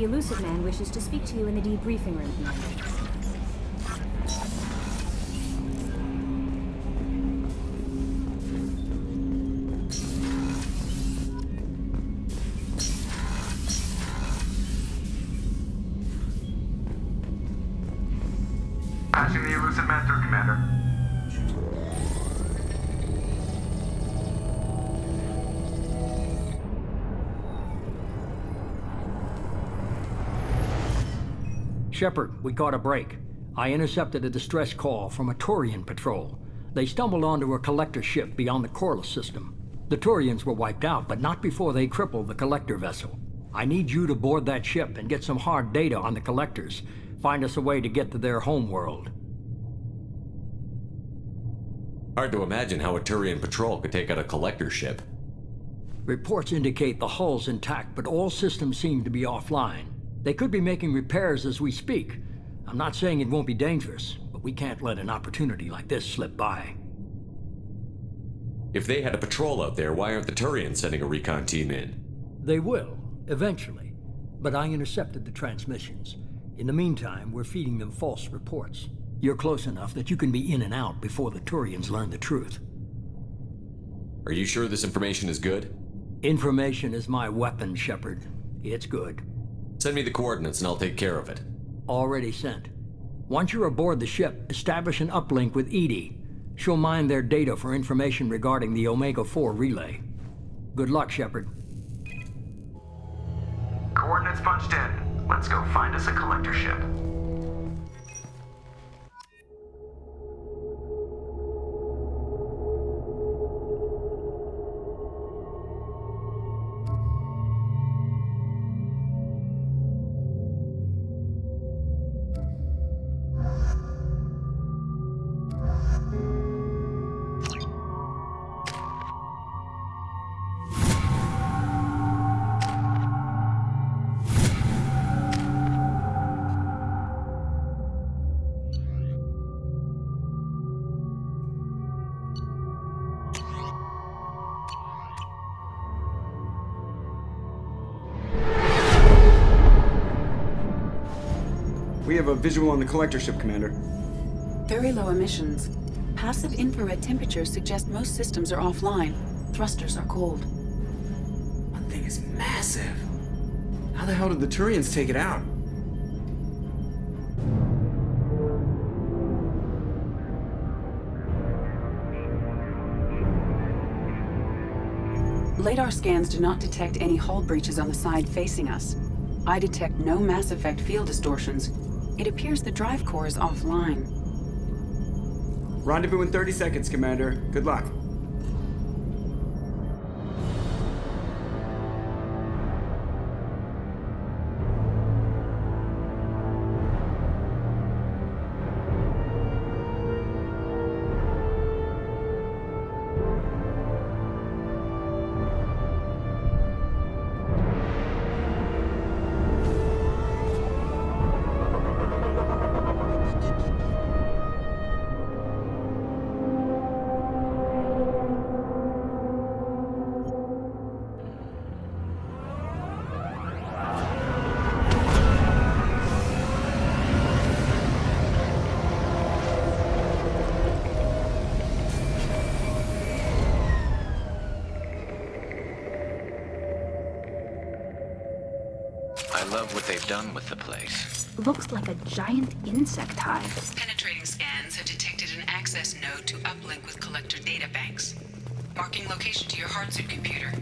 The elusive man wishes to speak to you in the debriefing room, Commander. Patching the elusive man through, Commander. Shepard, we caught a break. I intercepted a distress call from a Turian patrol. They stumbled onto a collector ship beyond the Corliss system. The Turians were wiped out, but not before they crippled the collector vessel. I need you to board that ship and get some hard data on the collectors. Find us a way to get to their homeworld. Hard to imagine how a Turian patrol could take out a collector ship. Reports indicate the hull's intact, but all systems seem to be offline. They could be making repairs as we speak. I'm not saying it won't be dangerous, but we can't let an opportunity like this slip by. If they had a patrol out there, why aren't the Turians sending a recon team in? They will, eventually. But I intercepted the transmissions. In the meantime, we're feeding them false reports. You're close enough that you can be in and out before the Turians learn the truth. Are you sure this information is good? Information is my weapon, Shepard. It's good. Send me the coordinates and I'll take care of it. Already sent. Once you're aboard the ship, establish an uplink with Edie. She'll mine their data for information regarding the Omega-4 relay. Good luck, Shepard. Coordinates punched in. Let's go find us a collector ship. We have a visual on the collector ship, Commander. Very low emissions. Passive infrared temperatures suggest most systems are offline. Thrusters are cold. That thing is massive. How the hell did the Turians take it out? Radar scans do not detect any hull breaches on the side facing us. I detect no Mass Effect field distortions. It appears the drive core is offline. Rendezvous in 30 seconds, Commander. Good luck. I love what they've done with the place. Looks like a giant insect hive. Penetrating scans have detected an access node to uplink with collector data banks. Marking location to your hardsuit computer.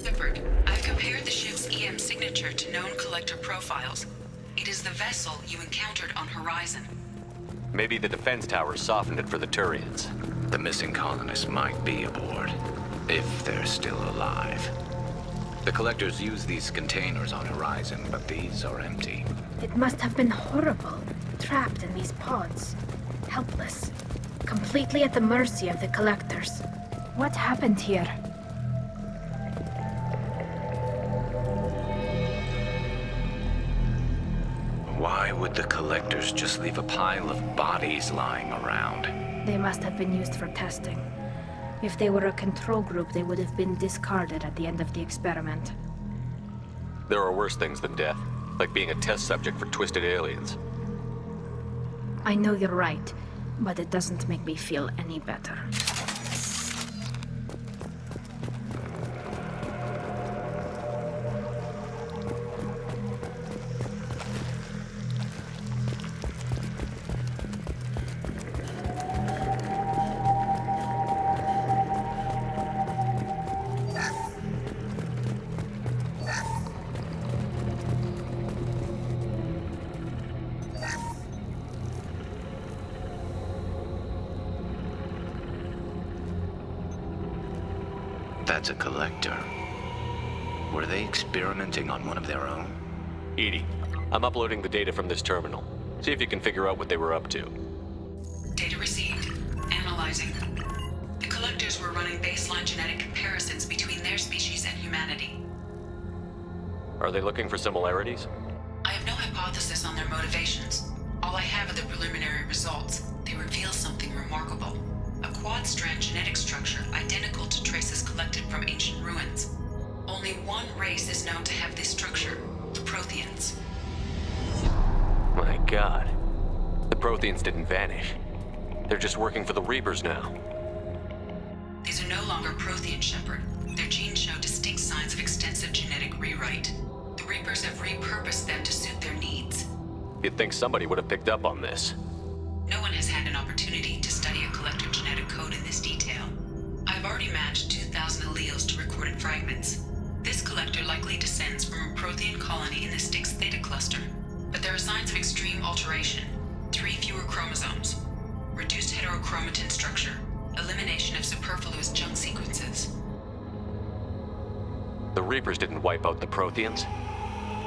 Shepard, I've compared the ship's EM signature to known collector profiles. It is the vessel you encountered on Horizon. Maybe the defense towers softened it for the Turians. The missing colonists might be aboard, if they're still alive. The collectors use these containers on Horizon, but these are empty. It must have been horrible, trapped in these pods. Helpless. Completely at the mercy of the collectors. What happened here? Why would the collectors just leave a pile of bodies lying around? They must have been used for testing. If they were a control group, they would have been discarded at the end of the experiment. There are worse things than death, like being a test subject for twisted aliens. I know you're right, but it doesn't make me feel any better. That's a collector. Were they experimenting on one of their own? Edie, I'm uploading the data from this terminal. See if you can figure out what they were up to. Data received. Analyzing. The collectors were running baseline genetic comparisons between their species and humanity. Are they looking for similarities? I have no hypothesis on their motivations. All I have are the preliminary results. They reveal something remarkable. A quad-strand genetic structure identical to traces collected from ancient ruins. Only one race is known to have this structure, the Protheans. My god. The Protheans didn't vanish. They're just working for the Reapers now. These are no longer Prothean, Shepard. Their genes show distinct signs of extensive genetic rewrite. The Reapers have repurposed them to suit their needs. You'd think somebody would have picked up on this. No one has had an opportunity to study a collector genetic code in this detail. I've already matched 2,000 alleles to recorded fragments. This collector likely descends from a Prothean colony in the Styx Theta cluster. But there are signs of extreme alteration. 3 fewer chromosomes. Reduced heterochromatin structure. Elimination of superfluous junk sequences. The Reapers didn't wipe out the Protheans.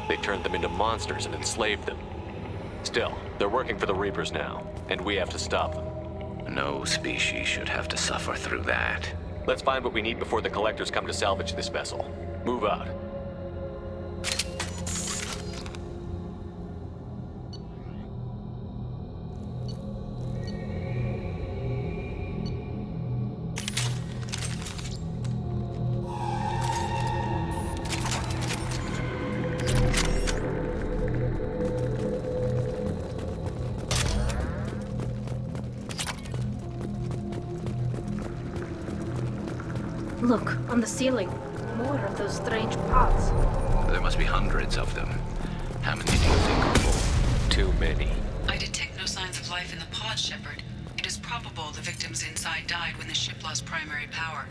They turned them into monsters and enslaved them. Still, they're working for the Reapers now, and we have to stop them. No species should have to suffer through that. Let's find what we need before the Collectors come to salvage this vessel. Move out. Look, on the ceiling. More of those strange pods. There must be hundreds of them. How many do you think are full? Too many. I detect no signs of life in the pod, Shepard. It is probable the victims inside died when the ship lost primary power.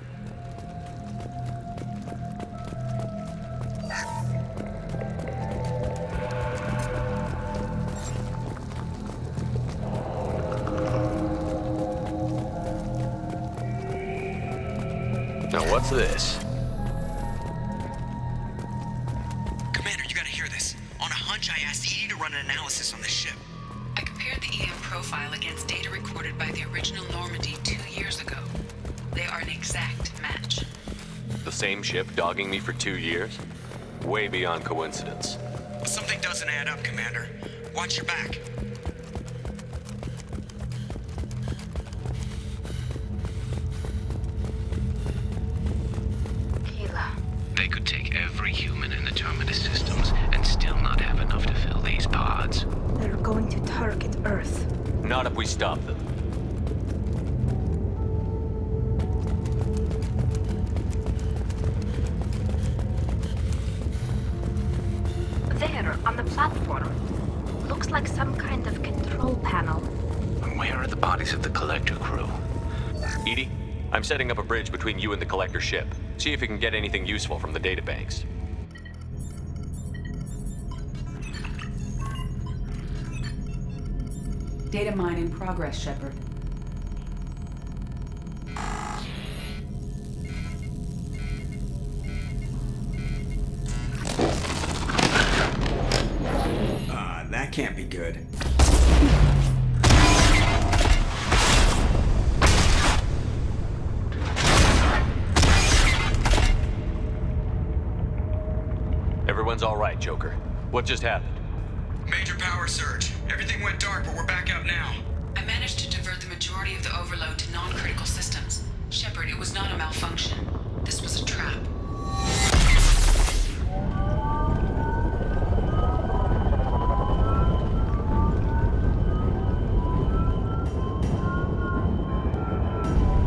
Now what's this? Commander, you gotta hear this. On a hunch, I asked Edie to run an analysis on this ship. I compared the EM profile against data recorded by the original Normandy 2 years ago. They are an exact match. The same ship dogging me for 2 years? Way beyond coincidence. Something doesn't add up, Commander. Watch your back. They could take every human in the Terminus systems and still not have enough to fill these pods. They're going to target Earth. Not if we stop them. There, on the platform. Looks like some kind of control panel. Where are the bodies of the Collector crew? Edie, I'm setting up a bridge between you and the Collector ship. See if you can get anything useful from the databanks. Data mine in progress, Shepard. That can't be good. Everyone's all right, Joker. What just happened? Major power surge. Everything went dark, but we're back up now. I managed to divert the majority of the overload to non-critical systems. Shepard, it was not a malfunction. This was a trap.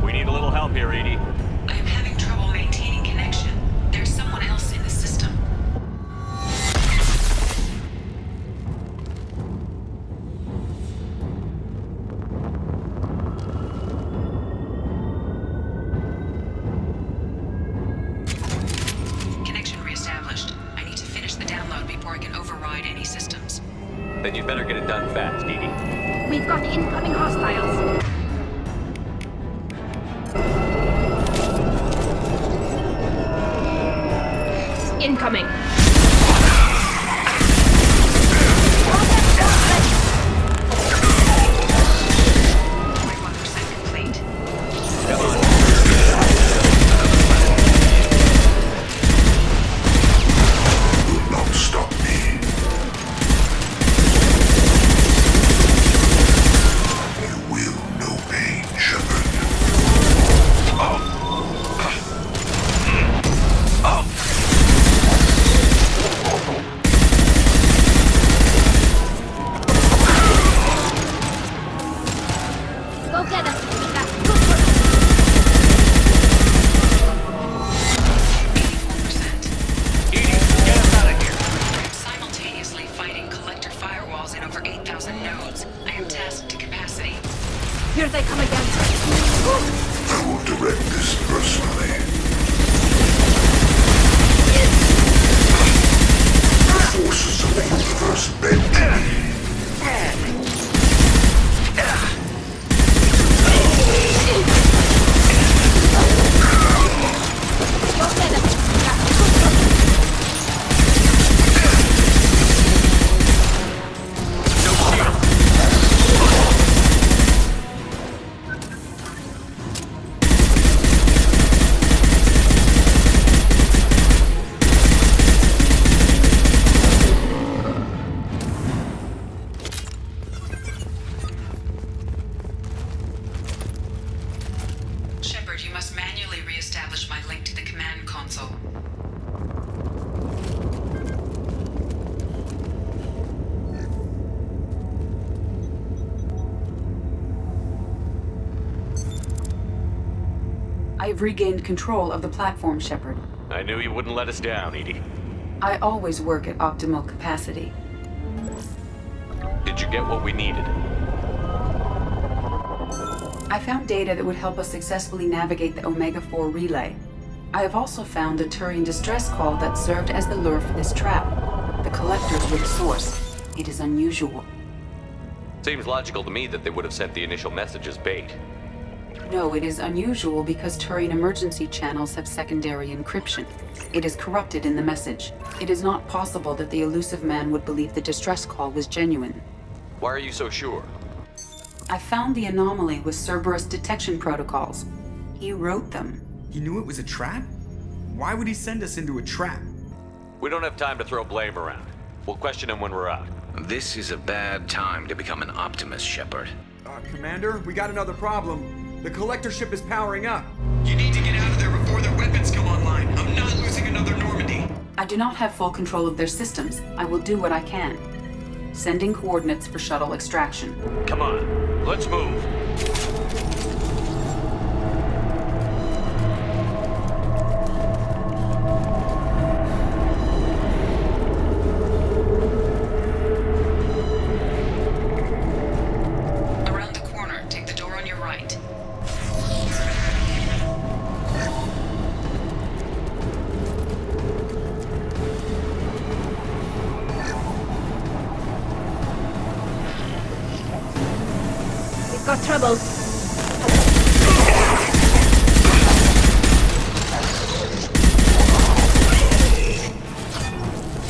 We need a little help here, Edie. I am having trouble maintaining connection. There's someone else in the system. Connection reestablished. I need to finish the download before I can override any systems. Then you'd better get it done fast, Edie. We've got incoming hostiles. Incoming. 41% complete. Come on. Will not stop me. You will know pain, Shepard. Go get us, Mika. 84%. Edie, get us out of here. I am simultaneously fighting collector firewalls in over 8,000 nodes. I am tasked to capacity. Here they come again. I will direct this personally. The forces of the universe bend to me. Go get us, Mika. No shield. Shepard, you must manually reestablish my link to the command console. I have regained control of the platform, Shepard. I knew you wouldn't let us down, Edie. I always work at optimal capacity. Did you get what we needed? I found data that would help us successfully navigate the Omega-4 relay. I have also found a Turian distress call that served as the lure for this trap. The collectors were the source. It is unusual. Seems logical to me that they would have sent the initial message as bait. No, it is unusual because Turian emergency channels have secondary encryption. It is corrupted in the message. It is not possible that the elusive man would believe the distress call was genuine. Why are you so sure? I found the anomaly with Cerberus detection protocols. He wrote them. He knew it was a trap? Why would he send us into a trap? We don't have time to throw blame around. We'll question him when we're out. This is a bad time to become an optimist, Shepard. Commander, we got another problem. The collector ship is powering up. You need to get out of there before their weapons come online. I'm not losing another Normandy. I do not have full control of their systems. I will do what I can. Sending coordinates for shuttle extraction. Come on, let's move. Around the corner, take the door on your right. We've got trouble.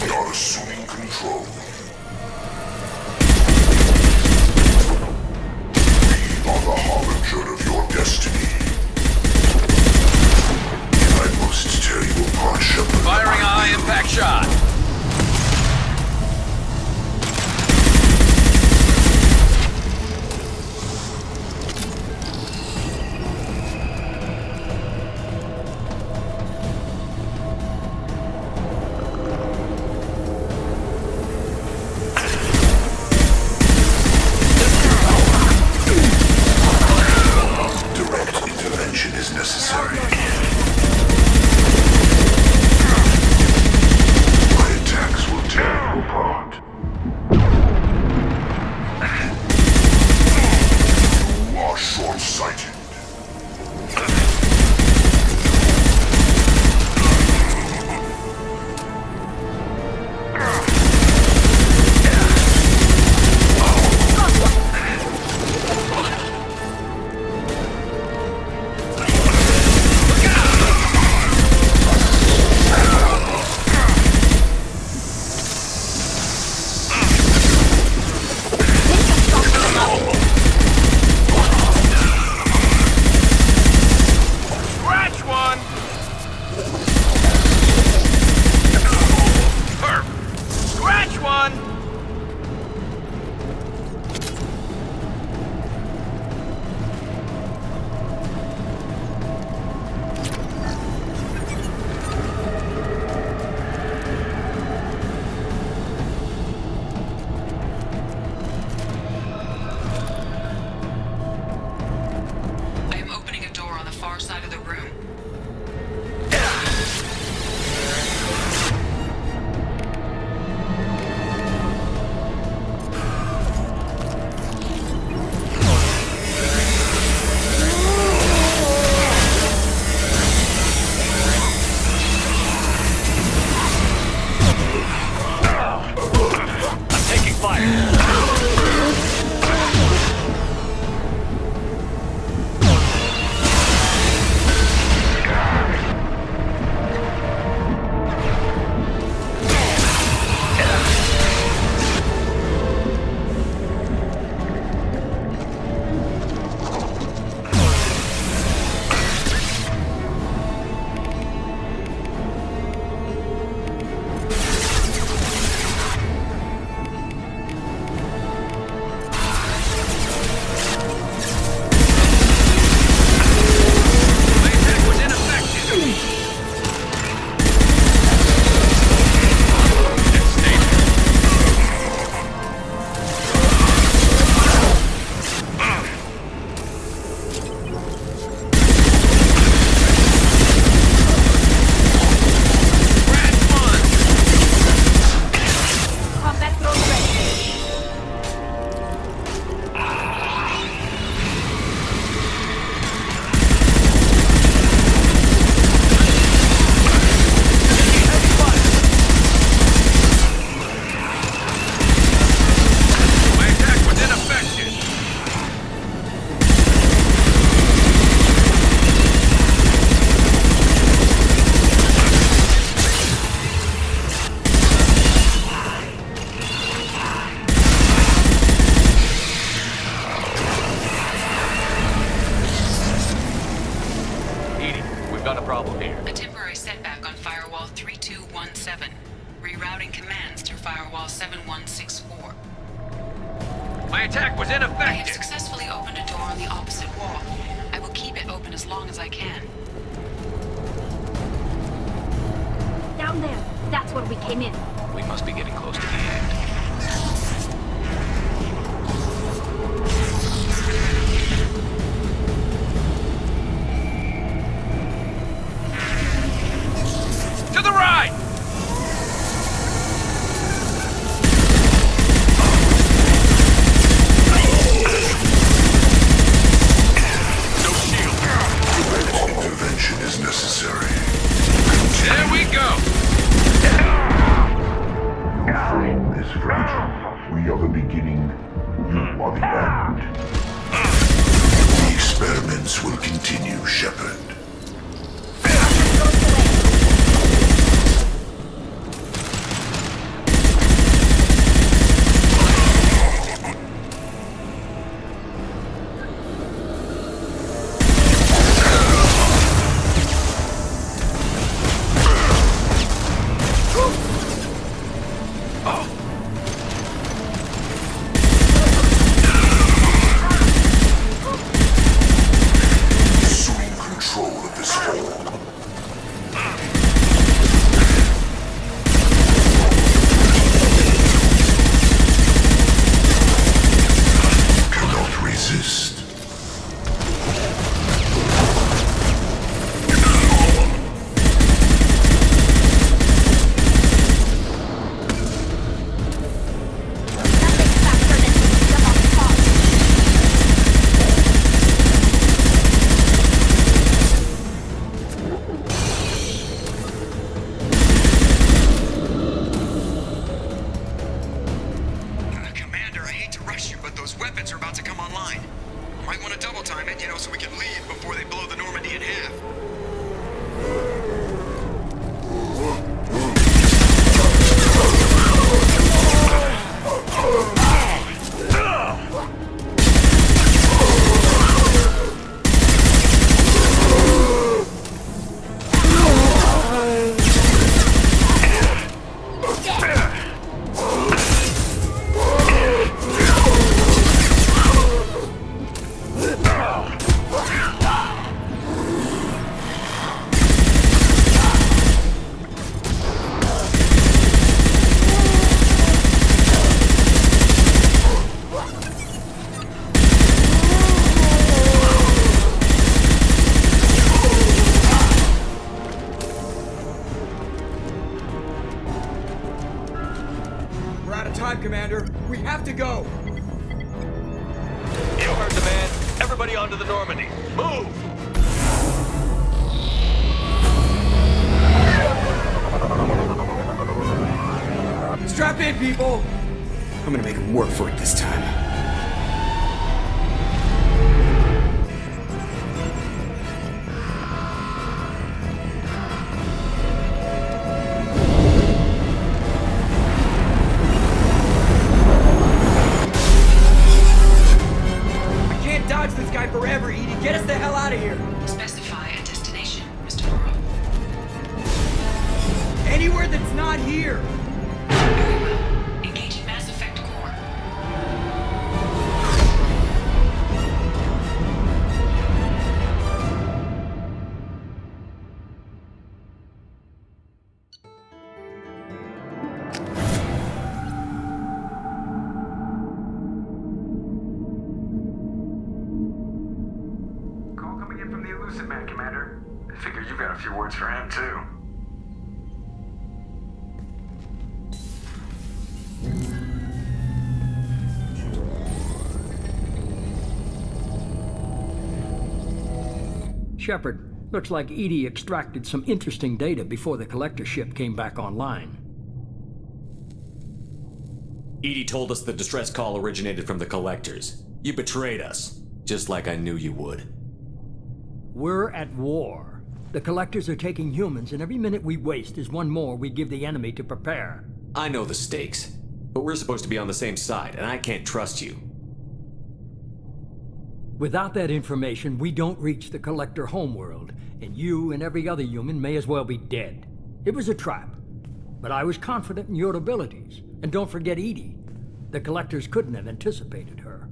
We are assuming control. We are the harbinger of your destiny. I must tear you apart, Shepard. Firing a high-impact shot. check was I have ineffective. successfully opened a door on the opposite wall. I will keep it open as long as I can. Down there. That's where we came in. We must be getting close to the end. To the right! No shield. Direct intervention is necessary. There we go! Frame is fragile. We are the beginning. You are the end. The experiments will continue, Shepard. Assuming control of this hole. Cannot resist. Commander, I hate to rush you, but those weapons are about to come online. Might want to double time it, so we can leave before they blow the Normandy in half. We're out of time, Commander. We have to go. You heard the man. Everybody onto the Normandy. Move! Strap in, people. I'm gonna make them work for it this time. I can't dodge this guy forever, Edie. Get us the hell out of here. Specify a destination, Mr. Morrow. Anywhere that's not here. Very well. Engaging Mass Effect core. Call coming in from the Elusive Man, Commander. I figure you've got a few words for him, too. Shepard, looks like Edie extracted some interesting data before the collector ship came back online. Edie told us the distress call originated from the collectors. You betrayed us, just like I knew you would. We're at war. The collectors are taking humans, and every minute we waste is one more we give the enemy to prepare. I know the stakes, but we're supposed to be on the same side, and I can't trust you. Without that information, we don't reach the collector homeworld, and you and every other human may as well be dead. It was a trap, but I was confident in your abilities. And don't forget Edie. The collectors couldn't have anticipated her.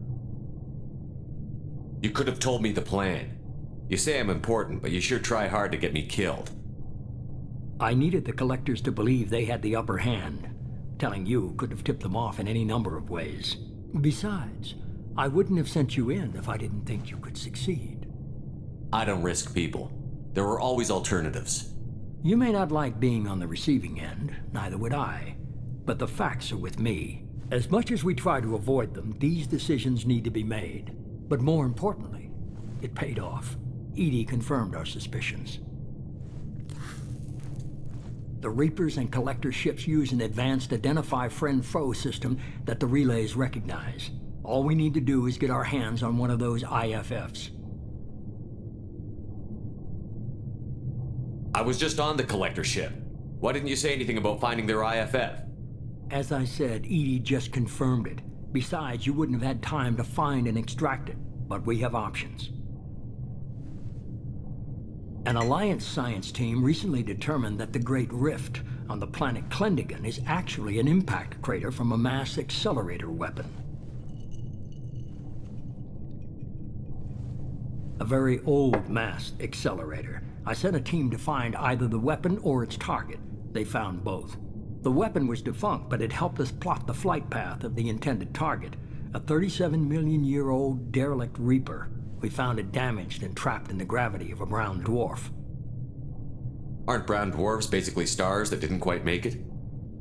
You could have told me the plan. You say I'm important, but you sure try hard to get me killed. I needed the collectors to believe they had the upper hand. Telling you could have tipped them off in any number of ways. Besides, I wouldn't have sent you in if I didn't think you could succeed. I don't risk people. There are always alternatives. You may not like being on the receiving end, neither would I. But the facts are with me. As much as we try to avoid them, these decisions need to be made. But more importantly, it paid off. Edie confirmed our suspicions. The Reapers and Collector ships use an advanced identify friend-foe system that the relays recognize. All we need to do is get our hands on one of those IFFs. I was just on the Collector ship. Why didn't you say anything about finding their IFF? As I said, Edie just confirmed it. Besides, you wouldn't have had time to find and extract it. But we have options. An Alliance science team recently determined that the Great Rift on the planet Klendigan is actually an impact crater from a mass accelerator weapon. A very old mass accelerator. I sent a team to find either the weapon or its target. They found both. The weapon was defunct, but it helped us plot the flight path of the intended target, a 37-million-year-old derelict Reaper. We found it damaged and trapped in the gravity of a brown dwarf. Aren't brown dwarfs basically stars that didn't quite make it?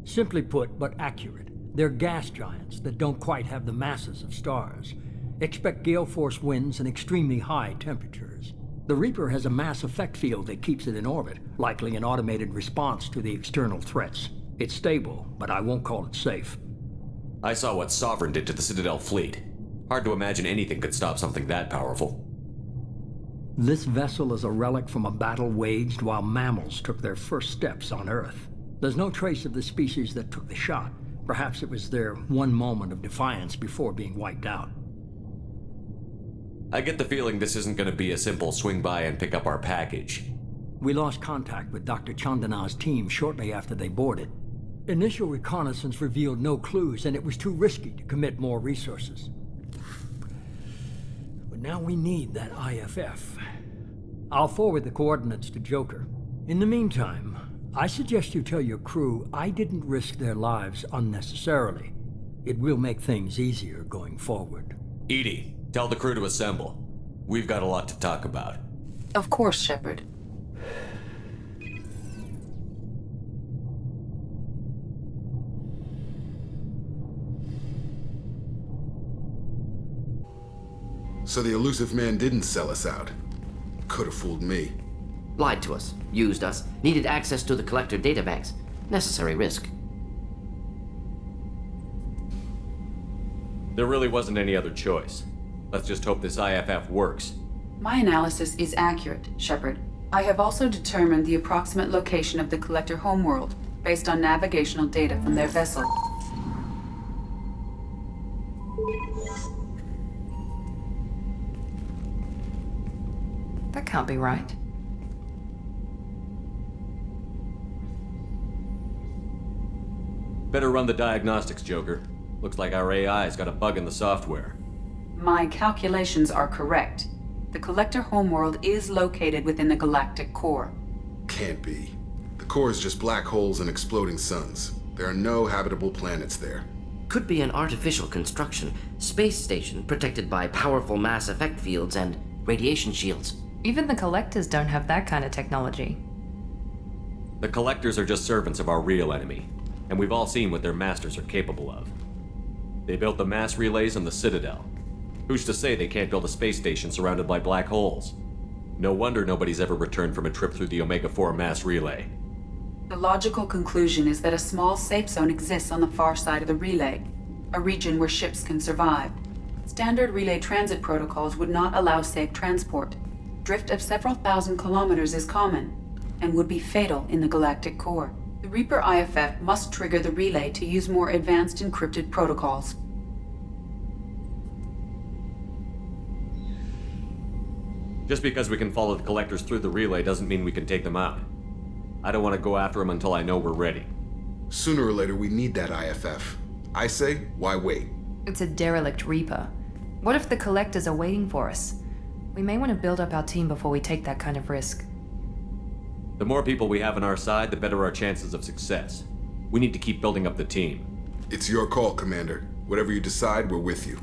Simply put, but accurate. They're gas giants that don't quite have the masses of stars. Expect gale force winds and extremely high temperatures. The Reaper has a mass effect field that keeps it in orbit, likely an automated response to the external threats. It's stable, but I won't call it safe. I saw what Sovereign did to the Citadel fleet. Hard to imagine anything could stop something that powerful. This vessel is a relic from a battle waged while mammals took their first steps on Earth. There's no trace of the species that took the shot. Perhaps it was their one moment of defiance before being wiped out. I get the feeling this isn't going to be a simple swing by and pick up our package. We lost contact with Dr. Chandana's team shortly after they boarded. Initial reconnaissance revealed no clues, and it was too risky to commit more resources. But now we need that IFF. I'll forward the coordinates to Joker. In the meantime, I suggest you tell your crew I didn't risk their lives unnecessarily. It will make things easier going forward. Edie, tell the crew to assemble. We've got a lot to talk about. Of course, Shepard. So the elusive man didn't sell us out. Could have fooled me. Lied to us, used us, needed access to the Collector databanks. Necessary risk. There really wasn't any other choice. Let's just hope this IFF works. My analysis is accurate, Shepard. I have also determined the approximate location of the Collector homeworld based on navigational data from their vessel. That can't be right. Better run the diagnostics, Joker. Looks like our AI's got a bug in the software. My calculations are correct. The Collector homeworld is located within the galactic core. Can't be. The core is just black holes and exploding suns. There are no habitable planets there. Could be an artificial construction, space station protected by powerful mass effect fields and radiation shields. Even the Collectors don't have that kind of technology. The Collectors are just servants of our real enemy, and we've all seen what their masters are capable of. They built the mass relays on the Citadel. Who's to say they can't build a space station surrounded by black holes? No wonder nobody's ever returned from a trip through the Omega-4 mass relay. The logical conclusion is that a small safe zone exists on the far side of the relay, a region where ships can survive. Standard relay transit protocols would not allow safe transport. Drift of several thousand kilometers is common, and would be fatal in the galactic core. The Reaper IFF must trigger the relay to use more advanced encrypted protocols. Just because we can follow the Collectors through the relay doesn't mean we can take them out. I don't want to go after them until I know we're ready. Sooner or later, we need that IFF. I say, why wait? It's a derelict Reaper. What if the Collectors are waiting for us? We may want to build up our team before we take that kind of risk. The more people we have on our side, the better our chances of success. We need to keep building up the team. It's your call, Commander. Whatever you decide, we're with you.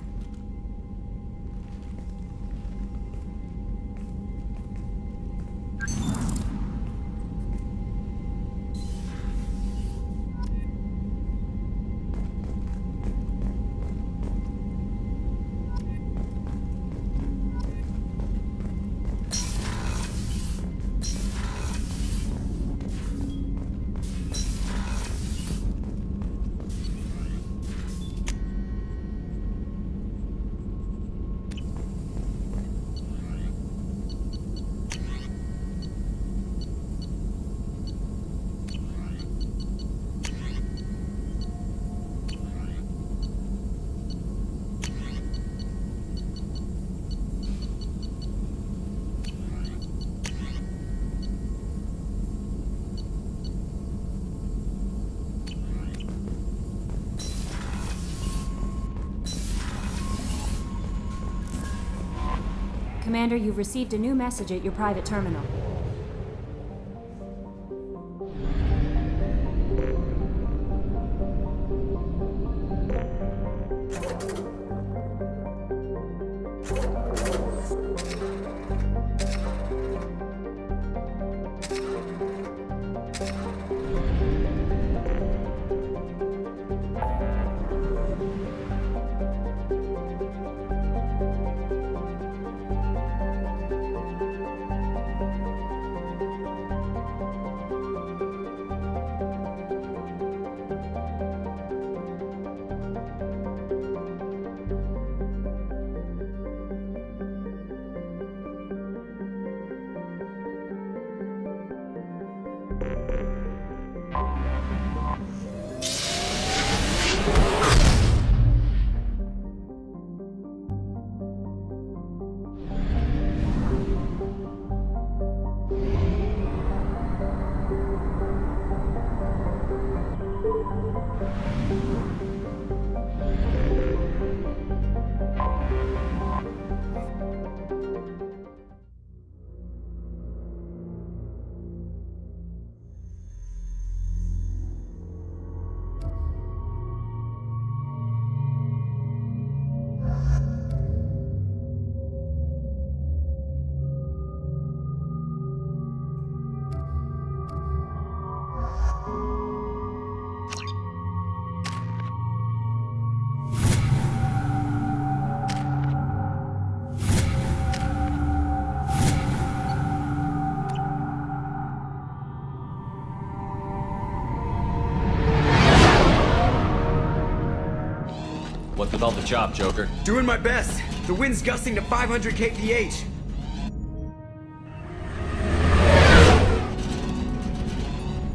Commander, you've received a new message at your private terminal. What's with all the chop, Joker? Doing my best. The wind's gusting to 500 kph.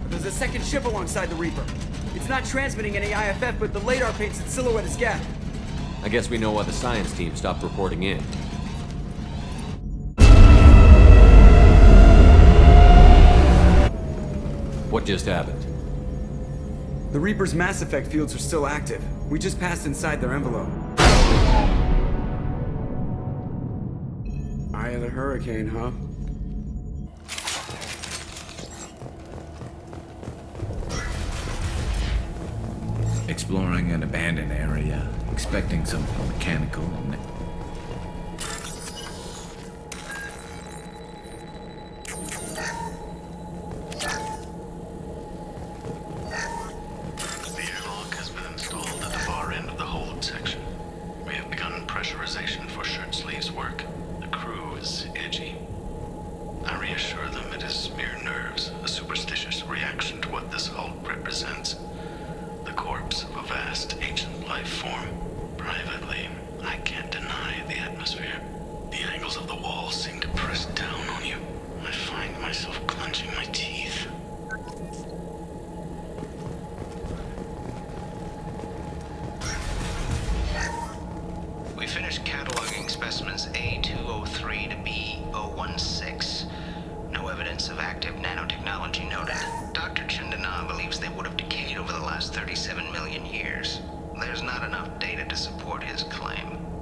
There's a second ship alongside the Reaper. It's not transmitting any IFF, but the radar paints its silhouette as Gap. I guess we know why the science team stopped reporting in. What just happened? The Reaper's Mass Effect fields are still active. We just passed inside their envelope. Eye of the hurricane, huh? Exploring an abandoned area, expecting some mechanical...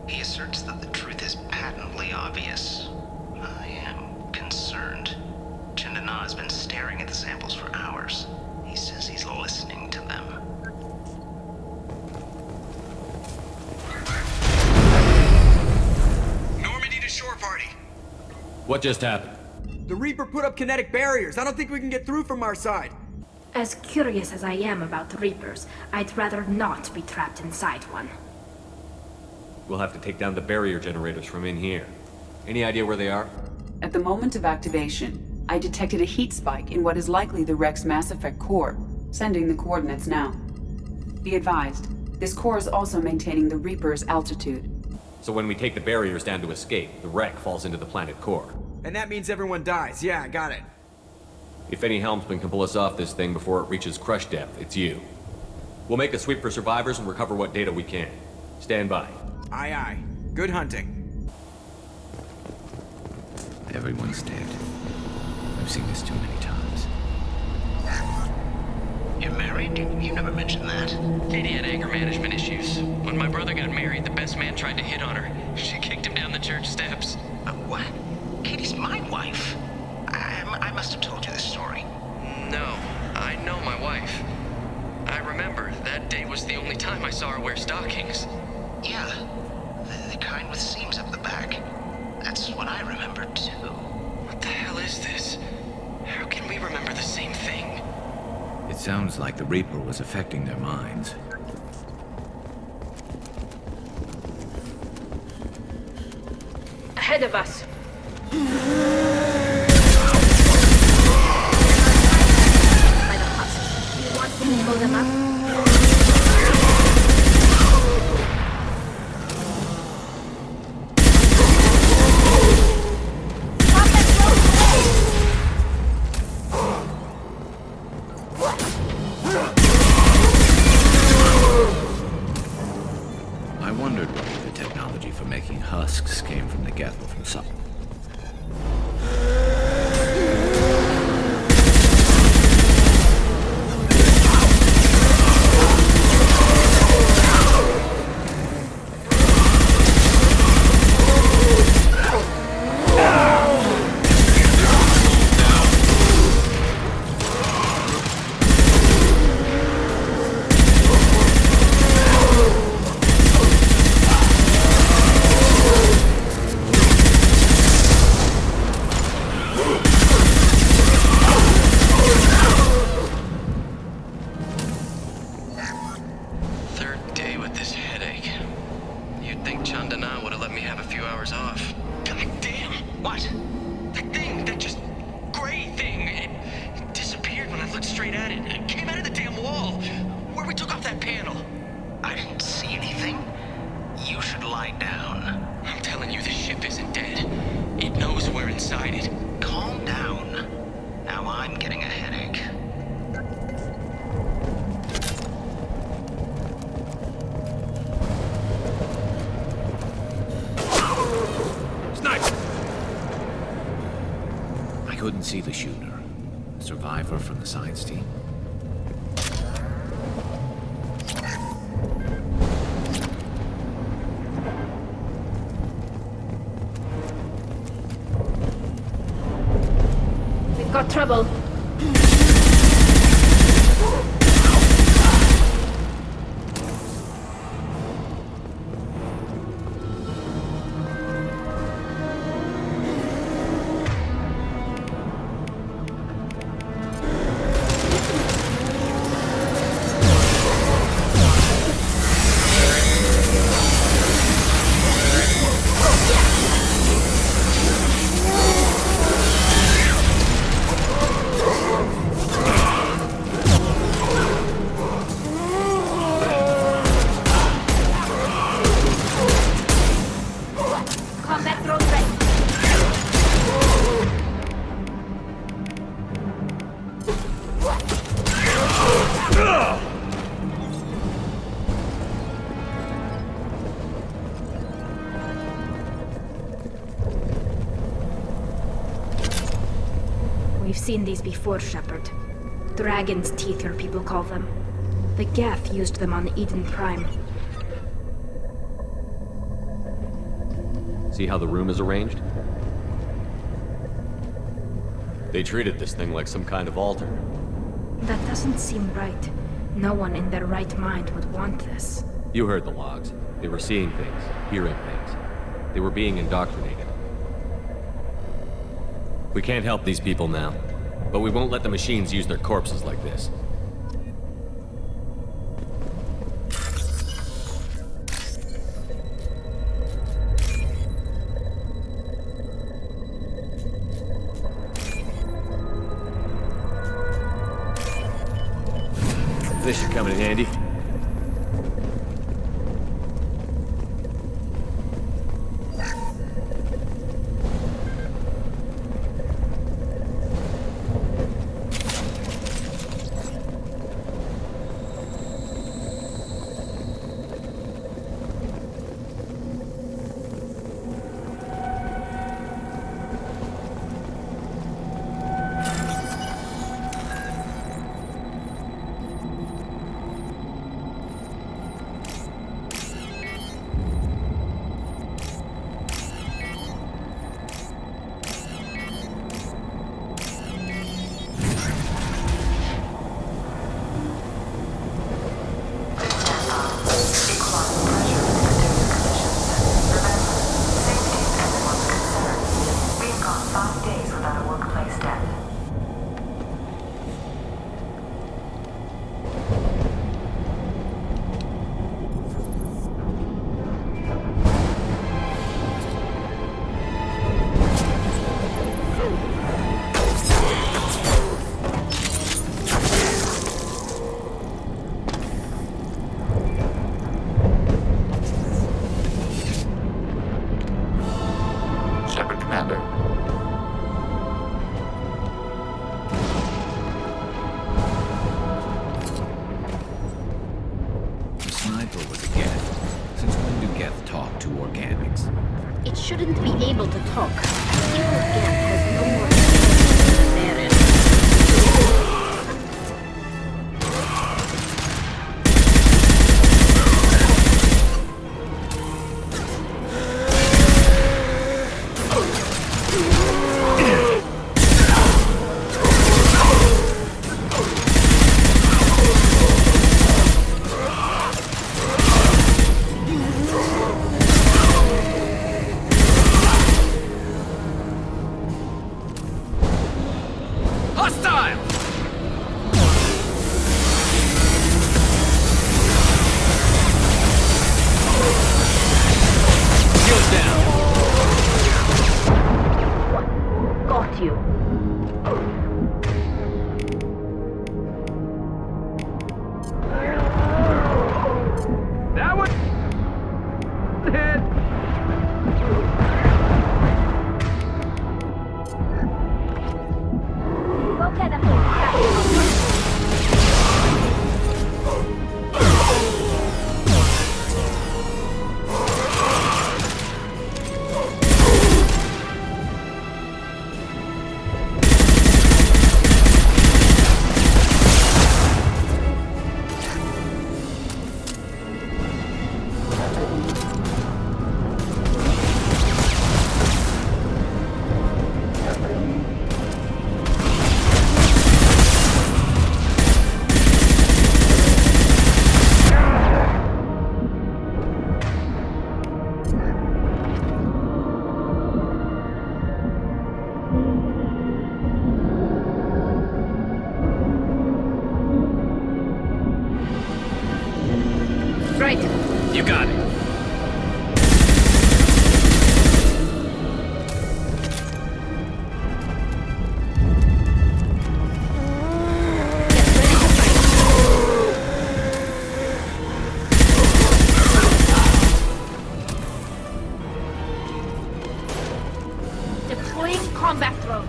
He asserts that the truth is patently obvious. I am concerned. Chandana has been staring at the samples for hours. He says he's listening to them. Normandy to shore party. What just happened? The Reaper put up kinetic barriers. I don't think we can get through from our side. As curious as I am about the Reapers, I'd rather not be trapped inside one. We'll have to take down the barrier generators from in here. Any idea where they are? At the moment of activation, I detected a heat spike in what is likely the wreck's Mass Effect core, sending the coordinates now. Be advised, this core is also maintaining the Reaper's altitude. So when we take the barriers down to escape, the wreck falls into the planet core. And that means everyone dies. Yeah, I got it. If any helmsman can pull us off this thing before it reaches crush depth, it's you. We'll make a sweep for survivors and recover what data we can. Stand by. Aye, aye. Good hunting. Everyone's dead. I've seen this too many times. You're married? You never mentioned that. Katie had anger management issues. When my brother got married, the best man tried to hit on her. She kicked him down the church steps. What? Katie's my wife. I must have told you this story. No, I know my wife. I remember that day was the only time I saw her wear stockings. Yeah, the kind with seams up the back. That's what I remember too. What the hell is this? How can we remember the same thing? It sounds like the Reaper was affecting their minds. Ahead of us. By the husks. You want me to blow them up? I wondered whether the technology for making husks came from the Geth or from something. Couldn't see the shooter. A survivor from the science team. We've got trouble. We've seen these before, Shepard. Dragon's teeth, your people call them. The Geth used them on Eden Prime. See how the room is arranged? They treated this thing like some kind of altar. That doesn't seem right. No one in their right mind would want this. You heard the logs. They were seeing things, hearing things. They were being indoctrinated. We can't help these people now, but we won't let the machines use their corpses like this. This should come in handy. Shouldn't be able to talk. A single Geth has no more intelligence than therein. Right. You got it. Deploying combat drone.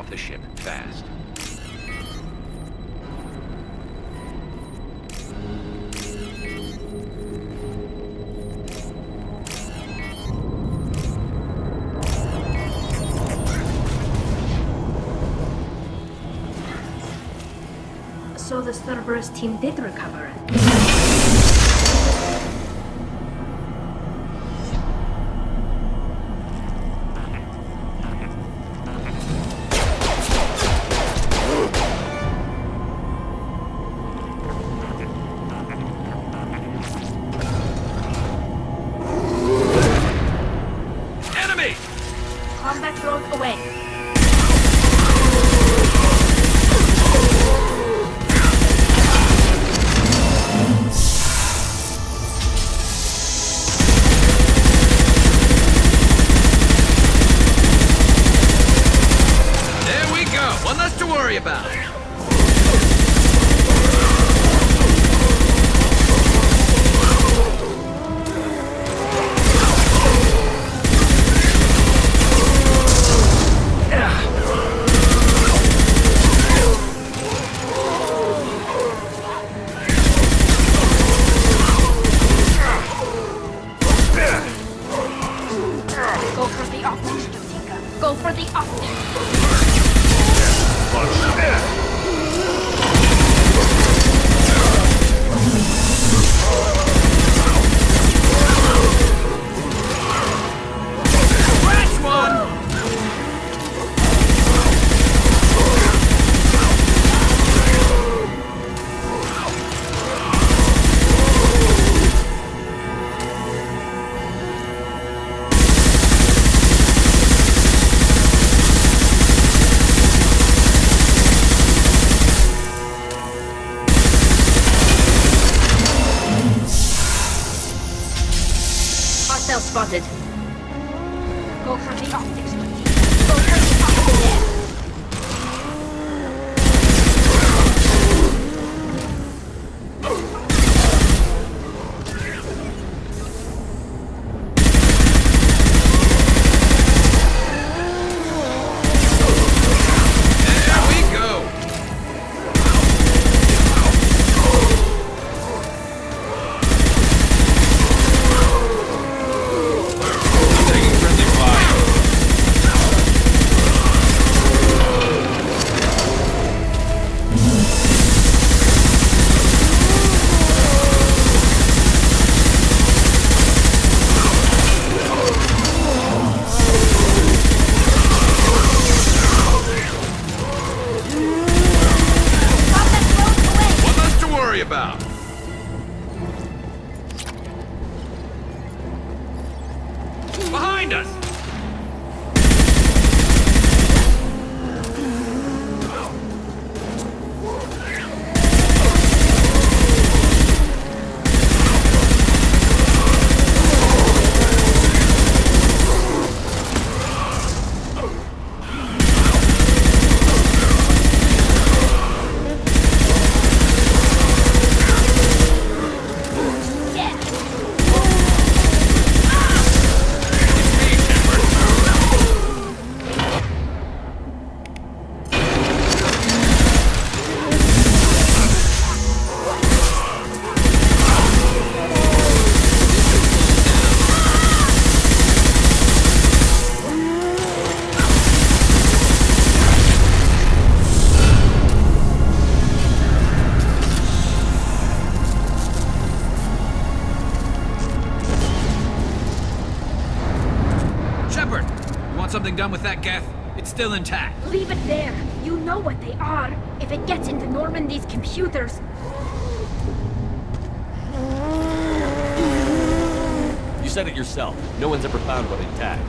off the ship, fast. So the Cerberus team did recover it. Enemy! Combat drone away. There we go! One less to worry about. Go for the optics, Jatika. Go for the optics. Scratch one! Hostile spotted. Go for the optics, Jatika. Go for the optics. There we go! Taking friendly fire. One less to worry about. Behind us! Shepard, you want something done with that Geth? It's still intact. Leave it there. You know what they are. If it gets into Normandy's computers. You said it yourself. No one's ever found one intact.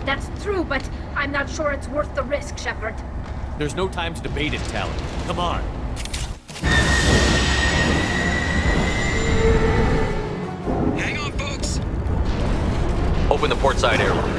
That's true, but I'm not sure it's worth the risk, Shepard. There's no time to debate it, Talon. Come on. Hang on, folks. Open the port side airlock.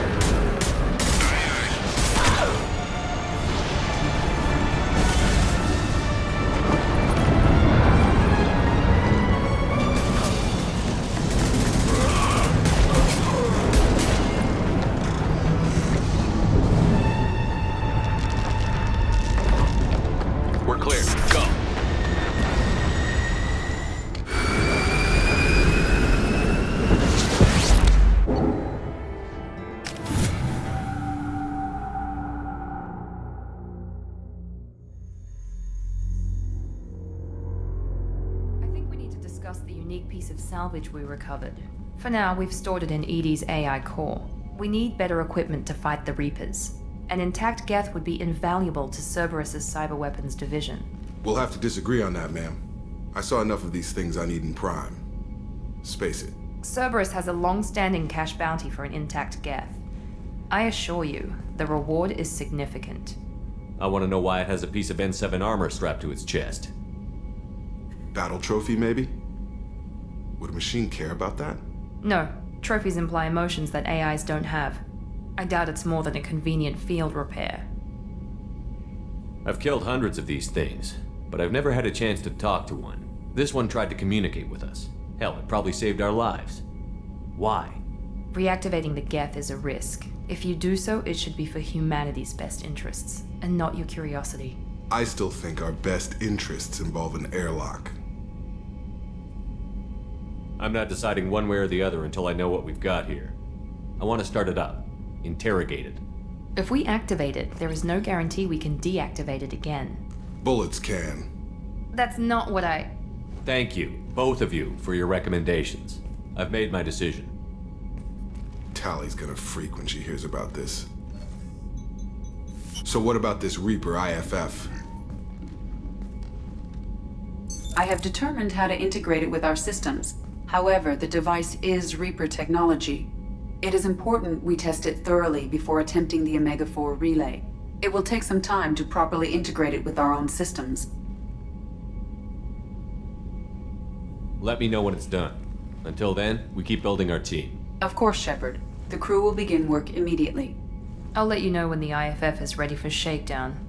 discuss the unique piece of salvage we recovered. For now, we've stored it in EDI's AI core. We need better equipment to fight the Reapers. An intact Geth would be invaluable to Cerberus's cyber weapons division. We'll have to disagree on that, ma'am. I saw enough of these things on Eden Prime. Space it. Cerberus has a long-standing cash bounty for an intact Geth. I assure you, the reward is significant. I want to know why it has a piece of N7 armor strapped to its chest. Battle trophy, maybe? Would a machine care about that? No, trophies imply emotions that AIs don't have. I doubt it's more than a convenient field repair. I've killed hundreds of these things, but I've never had a chance to talk to one. This one tried to communicate with us. Hell, it probably saved our lives. Why? Reactivating the Geth is a risk. If you do so, it should be for humanity's best interests, and not your curiosity. I still think our best interests involve an airlock. I'm not deciding one way or the other until I know what we've got here. I want to start it up. Interrogate it. If we activate it, there is no guarantee we can deactivate it again. Bullets can. That's not what I... Thank you, both of you, for your recommendations. I've made my decision. Tally's gonna freak when she hears about this. So what about this Reaper IFF? I have determined how to integrate it with our systems. However, the device is Reaper technology. It is important we test it thoroughly before attempting the Omega-4 relay. It will take some time to properly integrate it with our own systems. Let me know when it's done. Until then, we keep building our team. Of course, Shepard. The crew will begin work immediately. I'll let you know when the IFF is ready for shakedown.